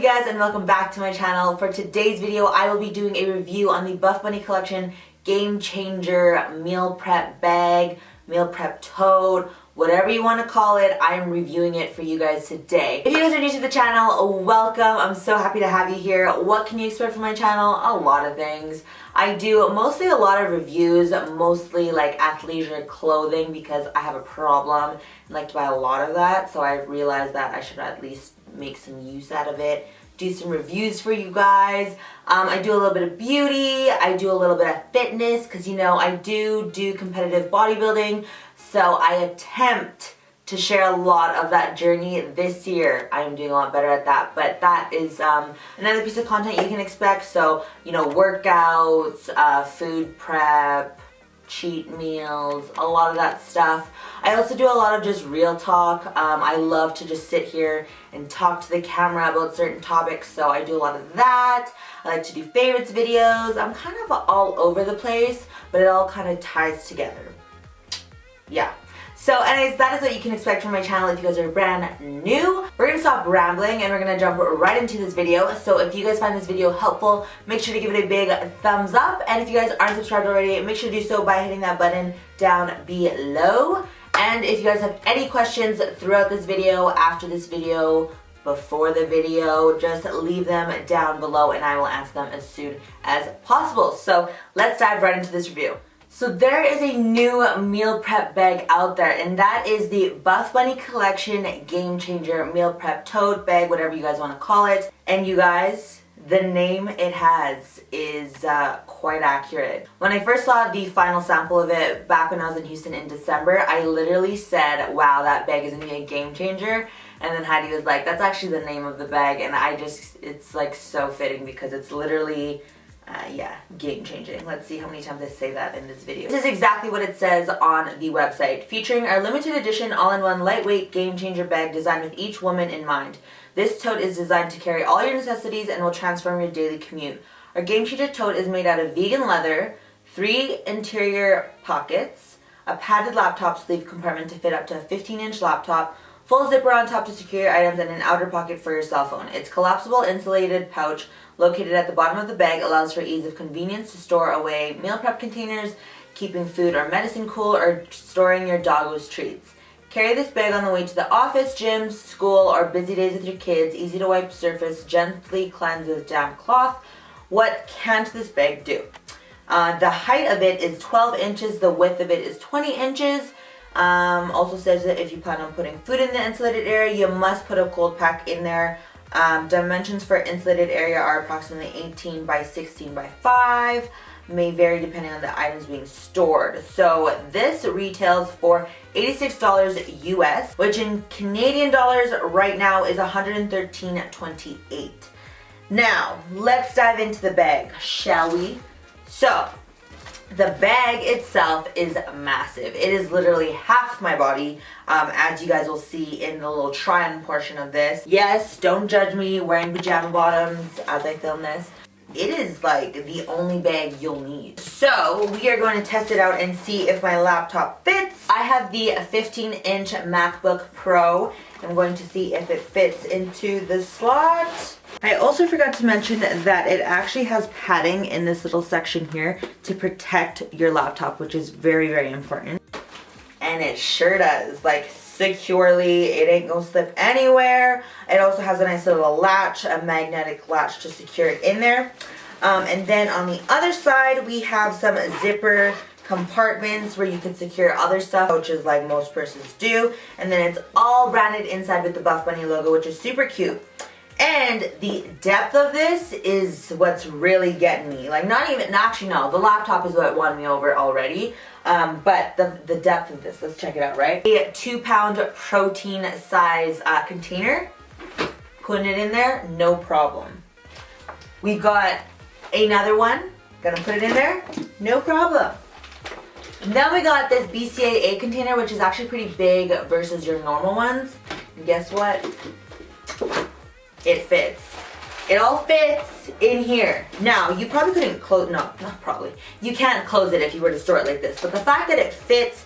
you guys and welcome back to my channel. For today's video, I will be doing a review on the Buffbunny collection Game Changer meal prep bag, meal prep tote, whatever you want to call it. I am reviewing it for you guys today. If you guys are new to the channel, welcome. I'm so happy to have you here. What can you expect from my channel? A lot of things. I do mostly a lot of reviews, mostly like athleisure clothing because I have a problem and like to buy a lot of that. So I realized that I should at least make some use out of it. Do some reviews for you guys. I do a little bit of beauty. I do a little bit of fitness because you know I do competitive bodybuilding. So I attempt to share a lot of that journey this year. I am doing a lot better at that, but that is another piece of content you can expect. So, you know, workouts, food prep, cheat meals, a lot of that stuff. I also do a lot of just real talk. I love to just sit here and talk to the camera about certain topics, so I do a lot of that. I like to do favorites videos. I'm kind of all over the place, but it all kind of ties together. Yeah. So anyways, that is what you can expect from my channel if you guys are brand new. We're going to stop rambling and we're going to jump right into this video. So if you guys find this video helpful, make sure to give it a big thumbs up. And if you guys aren't subscribed already, make sure to do so by hitting that button down below. And if you guys have any questions throughout this video, after this video, before the video, just leave them down below and I will answer them as soon as possible. So let's dive right into this review. So there is a new meal prep bag out there, and that is the Buffbunny collection Game Changer meal prep tote bag, whatever you guys want to call it. And you guys, the name it has is quite accurate. When I first saw the final sample of it back when I was in Houston in December, I literally said, wow, that bag is going to be a game changer. And then Heidi was like, that's actually the name of the bag. And it's like so fitting because it's literally yeah, game changing. Let's see how many times I say that in this video. This is exactly what it says on the website. Featuring our limited edition all-in-one lightweight game changer bag designed with each woman in mind. This tote is designed to carry all your necessities and will transform your daily commute. Our game changer tote is made out of vegan leather, 3 interior pockets, a padded laptop sleeve compartment to fit up to a 15-inch laptop, full zipper on top to secure your items, and an outer pocket for your cell phone. Its collapsible insulated pouch located at the bottom of the bag allows for ease of convenience to store away meal prep containers, keeping food or medicine cool, or storing your doggo's treats. Carry this bag on the way to the office, gym, school, or busy days with your kids. Easy to wipe surface, gently cleanse with damp cloth. What can't this bag do? The height of it is 12 inches. The width of it is 20 inches. Also says that if you plan on putting food in the insulated area, you must put a cold pack in there. Dimensions for insulated area are approximately 18 by 16 by 5. May vary depending on the items being stored. So this retails for $86 US, which in Canadian dollars right now is $113.28. Now, let's dive into the bag, shall we? So, the bag itself is massive. It is literally half my body, as you guys will see in the little try-on portion of this. Yes, don't judge me wearing pajama bottoms as I film this. It is like the only bag you'll need. So we are going to test it out and see if my laptop fits. I have the 15-inch MacBook Pro. I'm going to see if it fits into the slot. I also forgot to mention that it actually has padding in this little section here to protect your laptop, which is very, very important. And it sure does, like securely. It ain't gonna slip anywhere. It also has a nice little latch, a magnetic latch to secure it in there. And then on the other side, we have some zipper compartments where you can secure other stuff, which is like most purses do. And then it's all branded inside with the Buffbunny logo, which is super cute. And the depth of this is what's really getting me. Like not even, actually no, the laptop is what won me over already. But the depth of this, let's check it out, right? A 2-pound protein size container. Putting it in there, no problem. We've got another one, gonna put it in there, no problem. Then we got this BCAA container, which is actually pretty big versus your normal ones. And guess what? It fits. It all fits in here. Now, you probably couldn't close, no, not probably. You can't close it if you were to store it like this. But the fact that it fits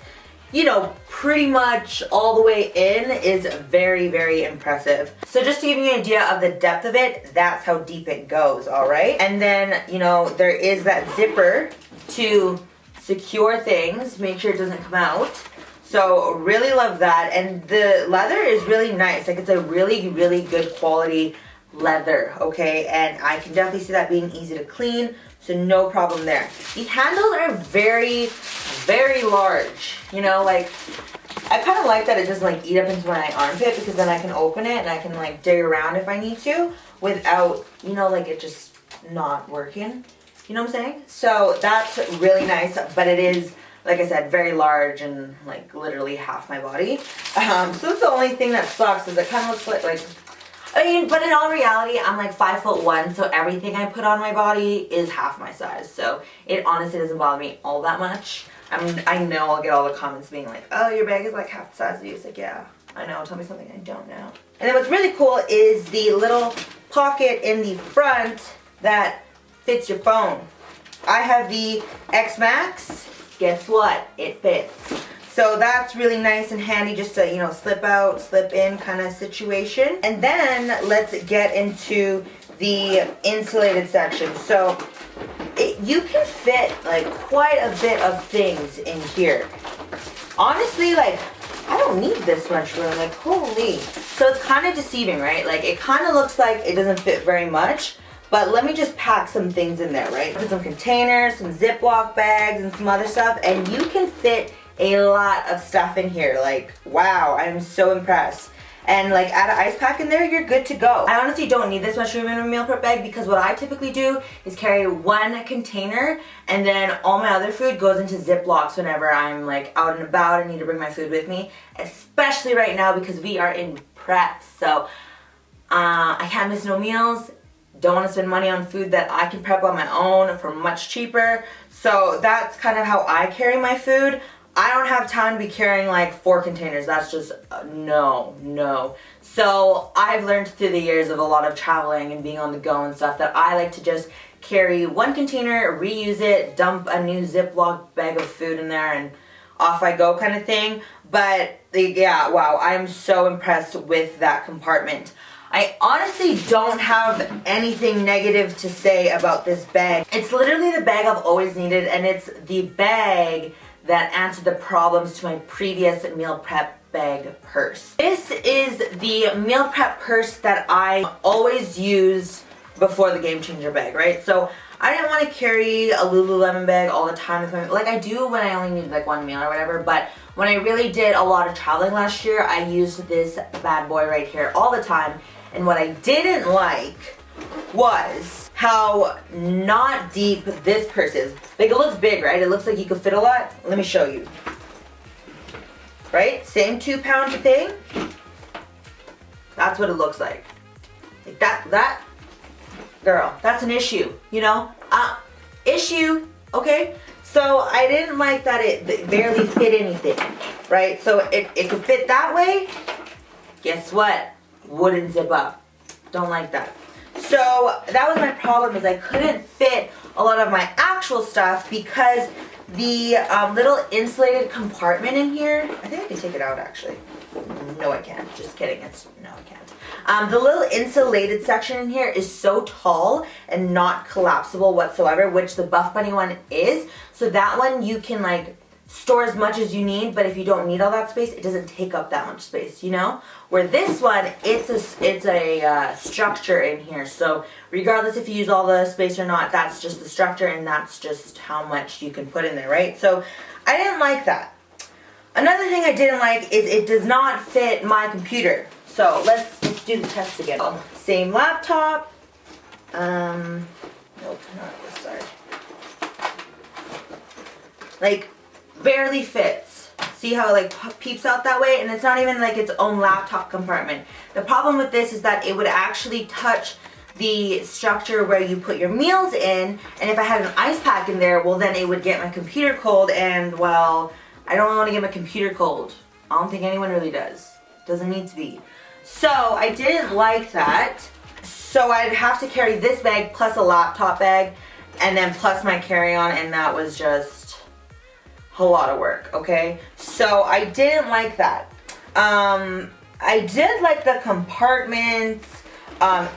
you know, pretty much all the way in is very, very impressive. So just to give you an idea of the depth of it, that's how deep it goes, all right? And then, you know, there is that zipper to secure things, make sure it doesn't come out. So really love that. And the leather is really nice. Like, it's a really, really good quality leather, okay? And I can definitely see that being easy to clean, so no problem there. The handles are very, very large, you know, like, I kind of like that it doesn't like eat up into my armpit, because then I can open it and I can like dig around if I need to without, you know, like it just not working, you know what I'm saying? So that's really nice, but it is, like I said, very large and like literally half my body. So that's the only thing that sucks, is it kind of looks like, I mean, but in all reality, I'm like 5'1", so everything I put on my body is half my size. So it honestly doesn't bother me all that much. I mean, I know I'll get all the comments being like, oh, your bag is like half the size of you. It's like, yeah, I know, tell me something I don't know. And then what's really cool is the little pocket in the front that fits your phone. I have the X Max. Guess what? It fits. So that's really nice and handy, just to, you know, slip out, slip in kind of situation. And then let's get into the insulated section. So you can fit like quite a bit of things in here. Honestly, like, I don't need this much room, like, holy. So it's kind of deceiving, right? Like, it kind of looks like it doesn't fit very much, but let me just pack some things in there, right? Put some containers, some Ziploc bags, and some other stuff, and you can fit a lot of stuff in here. Like, wow, I'm so impressed. And like, add an ice pack in there, you're good to go. I honestly don't need this much room in a meal prep bag, because what I typically do is carry one container, and then all my other food goes into Ziplocs whenever I'm like out and about and need to bring my food with me, especially right now because we are in prep. So I can't miss no meals. Don't want to spend money on food that I can prep on my own for much cheaper. So that's kind of how I carry my food. I don't have time to be carrying like 4 containers. That's just no. So I've learned through the years of a lot of traveling and being on the go and stuff that I like to just carry one container, reuse it, dump a new Ziploc bag of food in there, and off I go kind of thing. But yeah, wow, I'm so impressed with that compartment. I honestly don't have anything negative to say about this bag. It's literally the bag I've always needed, and it's the bag that answered the problems to my previous meal prep bag purse. This is the meal prep purse that I always used before the Game Changer bag, right? So I didn't want to carry a Lululemon bag all the time with me. Like, I do when I only need like one meal or whatever, but when I really did a lot of traveling last year, I used this bad boy right here all the time. And what I didn't like was how not deep this purse is. Like, it looks big, right? It looks like you could fit a lot. Let me show you. Right? Same 2-pound thing. That's what it looks like. Like that, girl, that's an issue, you know? Issue, okay? So I didn't like that it barely fit anything, right? So it could fit that way. Guess what? Wouldn't zip up. Don't like that. So that was my problem, is I couldn't fit a lot of my actual stuff because the little insulated compartment in here, I think I can take it out actually. No, I can't. Just kidding. No, I can't. The little insulated section in here is so tall and not collapsible whatsoever, which the Buffbunny one is. So that one you can like store as much as you need, but if you don't need all that space, it doesn't take up that much space, you know? Where this one, it's a structure in here, so regardless if you use all the space or not, that's just the structure, and that's just how much you can put in there, right? So I didn't like that. Another thing I didn't like is it does not fit my computer. So let's do the test again. Same laptop. Nope, not this side. Like, barely fits. See how it like peeps out that way? And it's not even like its own laptop compartment. The problem with this is that it would actually touch the structure where you put your meals in, and if I had an ice pack in there, well then it would get my computer cold, and well, I don't want to get my computer cold. I don't think anyone really does. Doesn't need to be. So I didn't like that. So I'd have to carry this bag plus a laptop bag, and then plus my carry-on, and that was just a lot of work, okay? So I didn't like that. I did like the compartments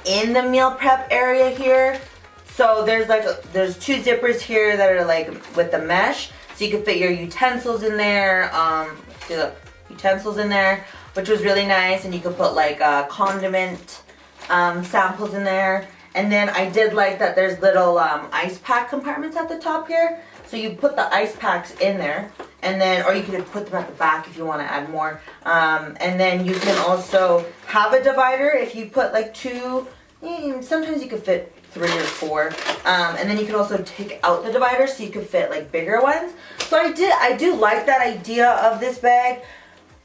in the meal prep area here. So there's two zippers here that are like with the mesh, so you can fit your utensils in there. See, look, utensils in there, which was really nice, and you could put like condiment samples in there. And then I did like that there's little ice pack compartments at the top here. So you put the ice packs in there, and then, or you could put them at the back if you want to add more. And then you can also have a divider if you put like two, sometimes you could fit 3 or 4. And then you can also take out the divider so you could fit like bigger ones. So I do like that idea of this bag.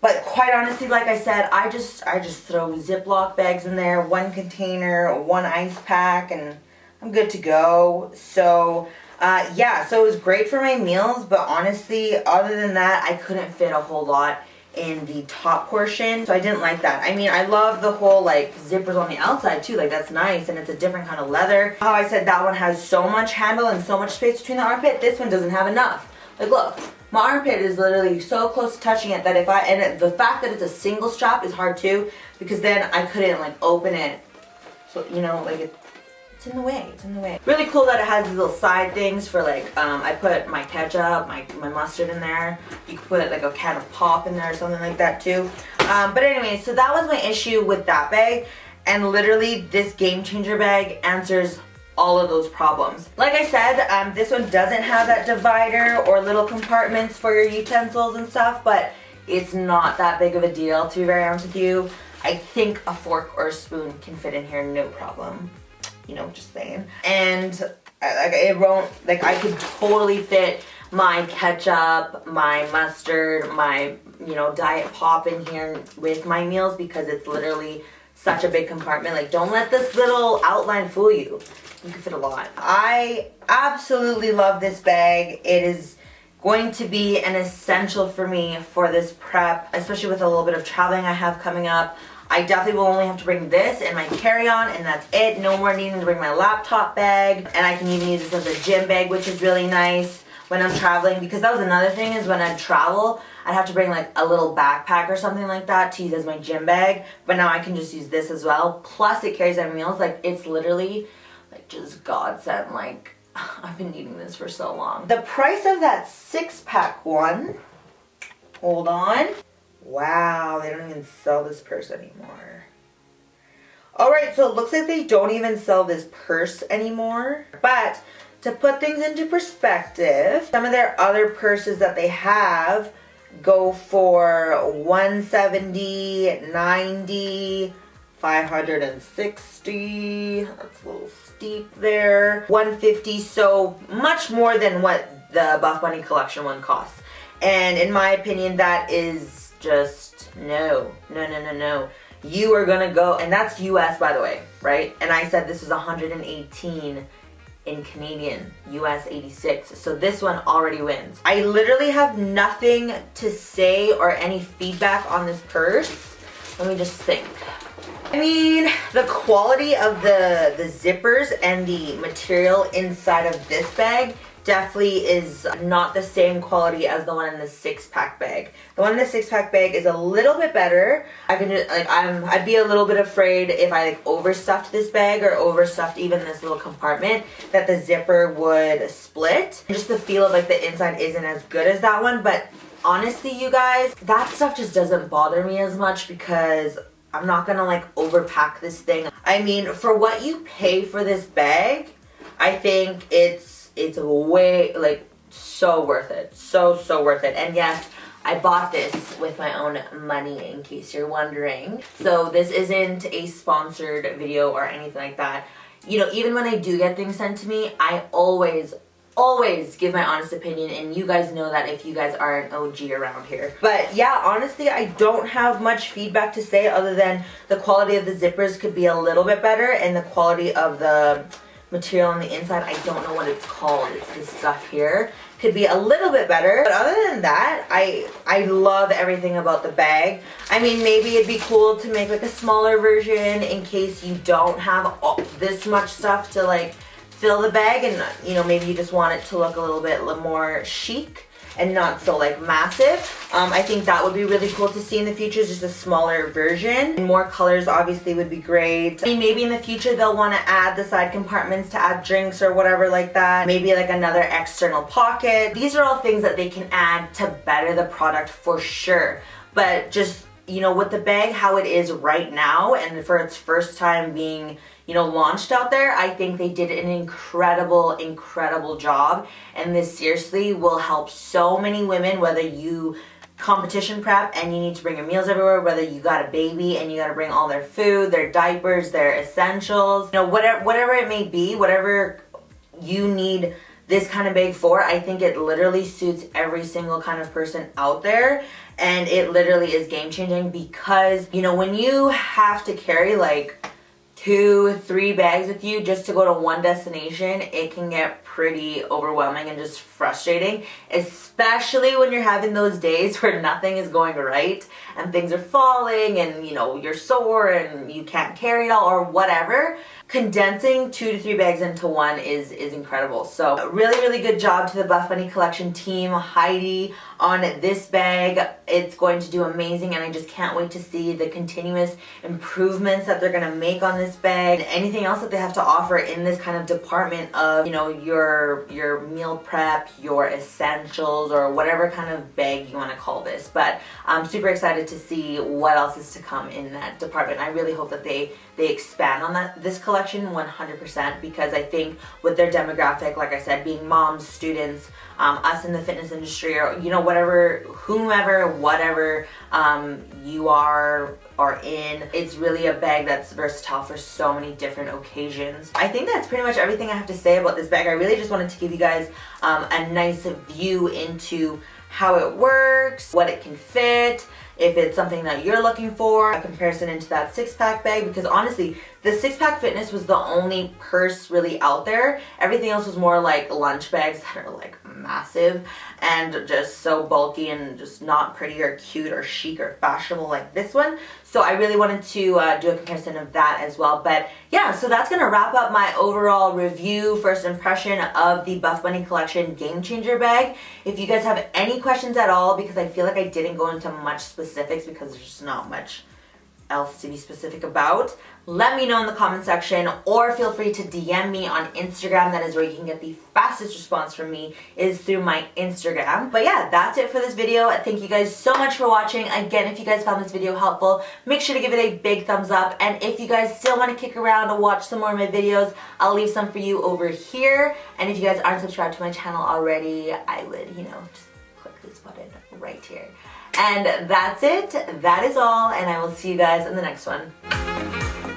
But quite honestly, like I said, I just throw Ziploc bags in there, 1 container, 1 ice pack, and I'm good to go. So yeah, so it was great for my meals, but honestly, other than that, I couldn't fit a whole lot in the top portion, so I didn't like that. I mean, I love the whole like zippers on the outside too, like that's nice, and it's a different kind of leather. How I said that one has so much handle and so much space between the armpit, this one doesn't have enough. Like look, my armpit is literally so close to touching it that the fact that it's a single strap is hard too, because then I couldn't like open it, so you know, like it's in the way, it's in the way. Really cool that it has these little side things for like, I put my ketchup, my mustard in there. You could put like a can of pop in there or something like that too. But anyway, so that was my issue with that bag. And literally this Game Changer bag answers all of those problems. Like I said, this one doesn't have that divider or little compartments for your utensils and stuff, but it's not that big of a deal, to be very honest with you. I think a fork or a spoon can fit in here, no problem. You know, just saying. And it won't, like I could totally fit my ketchup, my mustard, my, you know, diet pop in here with my meals, because it's literally such a big compartment. Like, don't let this little outline fool you. You can fit a lot. I absolutely love this bag. It is going to be an essential for me for this prep, especially with a little bit of traveling I have coming up. I definitely will only have to bring this and my carry-on, and that's it. No more needing to bring my laptop bag. And I can even use this as a gym bag, which is really nice when I'm traveling, because that was another thing, is when I'd travel, I'd have to bring like a little backpack or something like that to use as my gym bag. But now I can just use this as well. Plus it carries my meals. Like, it's literally like just godsend. Like, I've been needing this for so long. The price of that 6-pack one, hold on. Wow, they don't even sell this purse anymore. Alright, so it looks like they don't even sell this purse anymore. But to put things into perspective, some of their other purses that they have go for $170, $90, $560. That's a little steep there. $150, so much more than what the Buffbunny collection one costs. And in my opinion, that is just no. You are gonna go, and that's US by the way, right? And I said this was 118 in Canadian, US 86. So this one already wins. I literally have nothing to say or any feedback on this purse. Let me just think. I mean, the quality of the zippers and the material inside of this bag definitely is not the same quality as the one in the 6-pack bag. The one in the 6-pack bag is a little bit better. I can just, like, I'd be a little bit afraid if I like overstuffed this bag or overstuffed even this little compartment that the zipper would split. Just the feel of like the inside isn't as good as that one, but honestly, you guys, that stuff just doesn't bother me as much because I'm not gonna like overpack this thing. I mean, for what you pay for this bag, I think it's way, like, so worth it. So worth it. And yes, I bought this with my own money, in case you're wondering. So this isn't a sponsored video or anything like that. You know, even when I do get things sent to me, I always give my honest opinion, and you guys know that if you guys are an OG around here. But yeah, honestly, I don't have much feedback to say other than the quality of the zippers could be a little bit better, and the quality of the material on the inside, I don't know what it's called, it's this stuff here, could be a little bit better. But other than that, I love everything about the bag. I mean, maybe it'd be cool to make like a smaller version in case you don't have this much stuff to like fill the bag, and you know, maybe you just want it to look a little bit more chic and not so like massive. I think that would be really cool to see in the future, just a smaller version. And more colors obviously would be great. I mean, maybe in the future they'll want to add the side compartments to add drinks or whatever like that. Maybe like another external pocket. These are all things that they can add to better the product for sure. But just, you know, with the bag how it is right now and for its first time being, you know, launched out there, I think they did an incredible job. And this seriously will help so many women, whether you competition prep and you need to bring your meals everywhere, whether you got a baby and you got to bring all their food, their diapers, their essentials, you know, whatever it may be, whatever you need this kind of bag for. I think it literally suits every single kind of person out there, and it literally is game changing because, you know, when you have to carry like 2-3 bags with you just to go to one destination, it can get pretty overwhelming and just frustrating, especially when you're having those days where nothing is going right and things are falling and, you know, you're sore and you can't carry it all or whatever. Condensing 2 to 3 bags into one is incredible. So really good job to the Buffbunny collection team, Heidi, on this bag. It's going to do amazing, and I just can't wait to see the continuous improvements that they're going to make on this bag and anything else that they have to offer in this kind of department of, you know, your meal prep, your essentials, or whatever kind of bag you want to call this. But I'm super excited to see what else is to come in that department. I really hope that they expand on this collection 100%, because I think with their demographic, like I said, being moms, students, us in the fitness industry, or, you know, whatever you are or in, it's really a bag that's versatile for so many different occasions. I think that's pretty much everything I have to say about this bag. I really just wanted to give you guys a nice view into how it works, what it can fit, if it's something that you're looking for, a comparison into that 6-pack bag, because honestly, the 6-pack fitness was the only purse really out there. Everything else was more like lunch bags that are like massive and just so bulky and just not pretty or cute or chic or fashionable like this one. So I really wanted to do a comparison of that as well. But yeah, so that's gonna wrap up my overall review, first impression of the Buffbunny collection Game Changer bag. If you guys have any questions at all, because I feel like I didn't go into much specifics because there's just not much else to be specific about, let me know in the comment section, or feel free to DM me on Instagram. That is where you can get the fastest response from me, is through my Instagram. But yeah, that's it for this video. Thank you guys so much for watching. Again, if you guys found this video helpful, make sure to give it a big thumbs up. And if you guys still want to kick around and watch some more of my videos, I'll leave some for you over here. And if you guys aren't subscribed to my channel already, I would, you know, just click this button right here. And that's it. That is all, and I will see you guys in the next one.